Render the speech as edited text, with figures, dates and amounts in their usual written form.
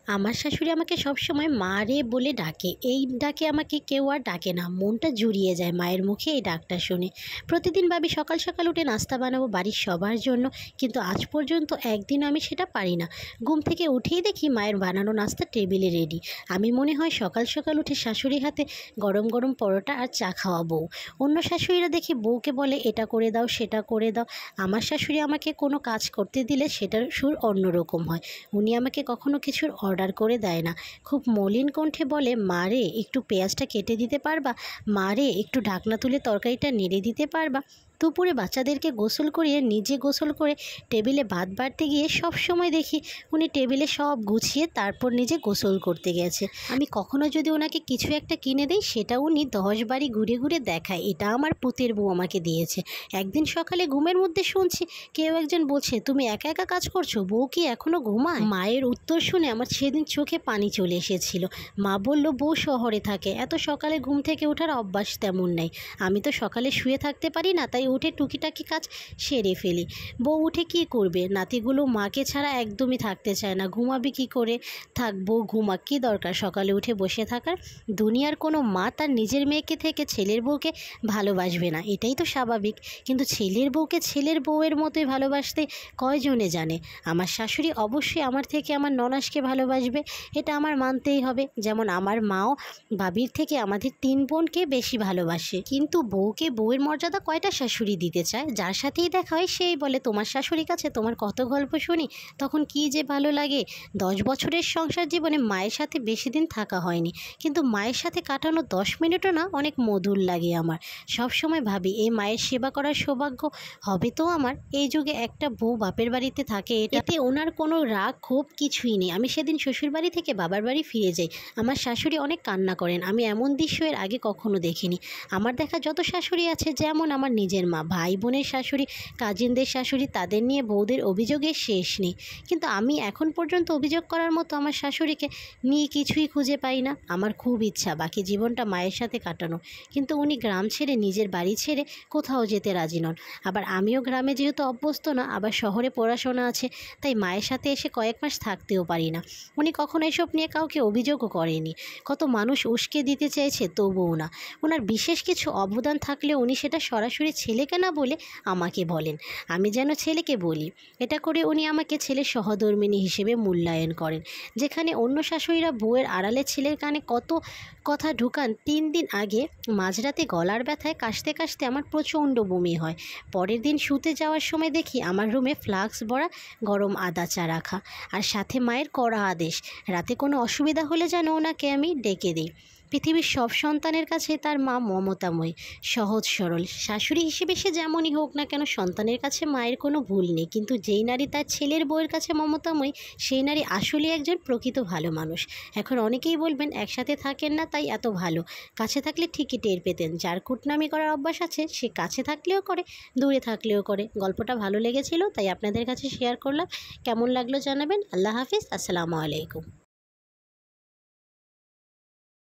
আমার শাশুড়ি আমাকে সবসময় মা রে বলে ডাকে। এই ডাকে আমাকে কেউ আর ডাকে না। মনটা জুড়িয়ে যায় মায়ের মুখে এই ডাকটা শুনে। প্রতিদিন ভাবি সকাল সকাল উঠে নাস্তা বানাবো বাড়ির সবার জন্য, কিন্তু আজ পর্যন্ত একদিনও আমি সেটা পারি না। ঘুম থেকে উঠেই দেখি মায়ের বানানো নাস্তা টেবিলে রেডি। আমি মনে হয় সকাল সকাল উঠে শাশুড়ি হাতে গরম গরম পরোটা আর চা খাওয়া বউ। অন্য শাশুড়িরা দেখি বউকে বলে এটা করে দাও সেটা করে দাও। আমার শাশুড়ি আমাকে কোনো কাজ করতে দিলে সেটার সুর অন্যরকম হয়। উনি আমাকে কখনো কিছুর অর্ডার করে দেয় না। খুব মলিন কণ্ঠে বলে, মা রে একটু পেঁয়াজটা কেটে দিতে পারবা, মা রে একটু ঢাকনা তুলে তরকারিটা নেড়ে দিতে পারবা। দুপুরে বাচ্চাদেরকে গোসল করিয়ে নিজে গোসল করে টেবিলে ভাত বাড়তে গিয়ে সব সময় দেখি উনি টেবিলে সব গুছিয়ে তারপর নিজে গোসল করতে গেছে। আমি কখনো যদি ওনাকে কিছু একটা কিনে দিই সেটা উনি 10 বাড়ি ঘুরে ঘুরে দেখায় এটা আমার পুতের বউ আমাকে দিয়েছে। একদিন সকালে ঘুমের মধ্যে শুনছি কেউ একজন বলছে, তুমি একা একা কাজ করছো, বউ কি এখনো ঘুমায়? মায়ের উত্তর শুনে আমার সেদিন চোখে পানি চলে এসেছিল। মা বলল, বউ শহরে থাকে, এত সকালে ঘুম থেকে ওঠার অভ্যাস তেমন নেই। আমি তো সকালে শুয়ে থাকতে পারি না, তাই উঠে টুকিটাকি কাজ সেরে ফেলি। বউ উঠে কি করবে? নাতিগুলো মাকে ছাড়া একদমই থাকতে চায় না। ঘুমাবি কি করে? থাক, বউ ঘুমাক, কী দরকার সকালে উঠে বসে থাকার? দুনিয়ার কোনো মা তার নিজের মেয়েকে থেকে ছেলের বউকে ভালোবাসবে না, এটাই তো স্বাভাবিক। কিন্তু ছেলের বউকে ছেলের বউয়ের মতোই ভালোবাসতে কয়জনে জানে? আমার শাশুড়ি অবশ্যই আমার থেকে আমার ননাসকে ভালোবাসবে, এটা আমার মানতেই হবে। যেমন আমার মাও ভাবির থেকে আমাদের 3 বোনকে বেশি ভালোবাসে। কিন্তু বউকে বউয়ের মর্যাদা কয়টা শাশুড়ি দিতে চায়? যার সাথেই দেখা হয় সেই বলে, তোমার শাশুড়ির কাছে তোমার কত গল্প শুনি, তখন কি যে ভালো লাগে। 10 বছরের সংসার জীবনে মায়ের সাথে বেশি দিন থাকা হয়নি, কিন্তু মায়ের সাথে কাটানো 10 মিনিটও না অনেক মধুর লাগে আমার। সব সময় ভাবি এই মায়ের সেবা করার সৌভাগ্য হবে তো আমার। এই যুগে একটা বউ বাপের বাড়িতে থাকে, এটাতে ওনার কোনো রাগ ক্ষোভ কিছুই নেই। আমি সেদিন শ্বশুর বাড়ি থেকে বাবার বাড়ি ফিরে যাই। আমার শাশুড়ি অনেক কান্না করেন। আমি এমন দৃশ্য এর আগে কখনো দেখিনি। আমার দেখা যত শাশুড়ি আছে, যেমন আমার নিজের মা, ভাই বোনের শাশুড়ি, কাজিনদের শাশুড়ি, তাদের নিয়ে বউদের অভিযোগের শেষ নেই। কিন্তু আমি এখন পর্যন্ত অভিযোগ করার মতো আমার শাশুড়িকে নিয়ে কিছুই খুঁজে পাই না। আমার খুব ইচ্ছা বাকি জীবনটা মায়ের সাথে কাটানো, কিন্তু উনি গ্রাম ছেড়ে নিজের বাড়ি ছেড়ে কোথাও যেতে রাজি নন। আবার আমিও গ্রামে যেহেতু অভ্যস্ত না, আবার শহরে পড়াশোনা আছে, তাই মায়ের সাথে এসে কয়েক মাস থাকতেও পারি না। উনি কখনো এসব নিয়ে কাউকে অভিযোগও করেনি। কত মানুষ উস্কে দিতে চেয়েছে, তবুও না। ওনার বিশেষ কিছু অবদান থাকলে উনি সেটা সরাসরি ছেলেকে না বলে আমাকে বলেন, আমি যেন ছেলেকে বলি। এটা করে উনি আমাকে ছেলের সহধর্মিণী হিসেবে মূল্যায়ন করেন। যেখানে অন্য শাশুড়িরা বউয়ের আড়ালে ছেলের কানে কত কথা ঢুকান। 3 দিন আগে মাঝরাতে গলার ব্যথায় কাশতে কাশতে আমার প্রচণ্ড বমি হয়। পরের দিন শুতে যাওয়ার সময় দেখি আমার রুমে ফ্লাক্স ভরা গরম আদা চা রাখা, আর সাথে মায়ের কড়া আদেশ, রাতে কোনো অসুবিধা হলে যেন ওনাকে আমি ডেকে দিই। পৃথিবীর সব সন্তানের কাছে তার মা মমতাময়ী, সহজ সরল। শাশুড়ি হিসেবে সে যেমনই হোক না কেন, সন্তানের কাছে মায়ের কোনো ভুল নেই। কিন্তু যেই নারী তার ছেলের বউয়ের কাছে মমতাময়ী, সেই নারী আসলে একজন প্রকৃত ভালো মানুষ। এখন অনেকেই বলবেন একসাথে থাকেন না তাই এত ভালো, কাছে থাকলে ঠিকই টের পেতেন। যার কুটনামি করার অভ্যাস আছে সে কাছে থাকলেও করে, দূরে থাকলেও করে। গল্পটা ভালো লেগেছিল তাই আপনাদের কাছে শেয়ার করলাম। কেমন লাগলো জানাবেন। আল্লাহ হাফিজ, আসসালামু আলাইকুম।